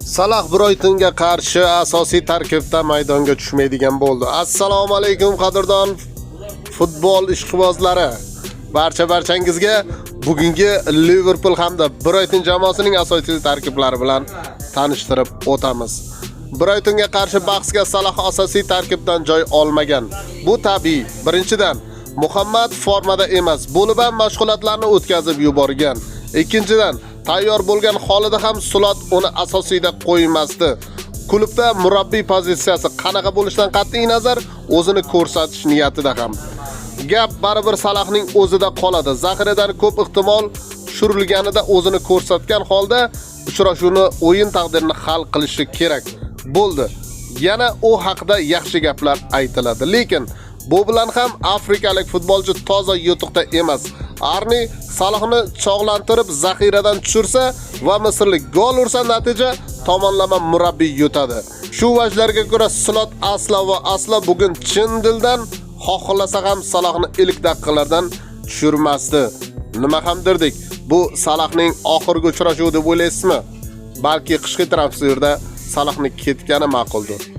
Salah Brightonga qarshi asosiy tarkibda maydonga tushmaydigan bo'ldi. Assalomu alaykum qadrdon futbol ishqibozlari. Barchangizga bugungi Liverpool hamda Brighton jamoasining asosiy tarkiblari bilan tanishtirib o'tamiz. Brightonga qarshi bahsga Salah asosiy tarkibdan joy olmagan. Bu tabiiy. Birinchidan, Muhammad formada emas, bo'lib ham mashg'ulotlarni o'tkazib yuborgan. Ikkinchidan, tayyor bo'lgan holida ham Slot uni asosiyda qo'ymasdi. Klubda murabbiy pozitsiyasi qanaqa bo'lishidan qat'iy nazar o'zini ko'rsatish niyatida ham. Gap baribir Salahning o'zida qoladi. Zaxiradan ko'p ehtimol tushirilganida o'zini ko'rsatgan holda uchrashuvni o'yin taqdirini hal qilishi kerak bo'ldi. Yana u haqida yaxshi gaplar aytiladi, lekin bu bilan ham afrikalik futbolchi toza yutuqda emas. Arni Salahni chog'lantirib zaxiradan tushirsa va misrlik gol ursa natija tomonlama murabbiy yutadi. Shu vajlarga ko'ra Slot aslo bugun chin dildan xohlasa ham Salahni ilk daqiqalardan tushirmasdi. Nima ham derdik, bu Salahning oxirgi uchrashuvi deb o'ylaysizmi? Balki qishki transferda Salahni ketgani ma'quldir.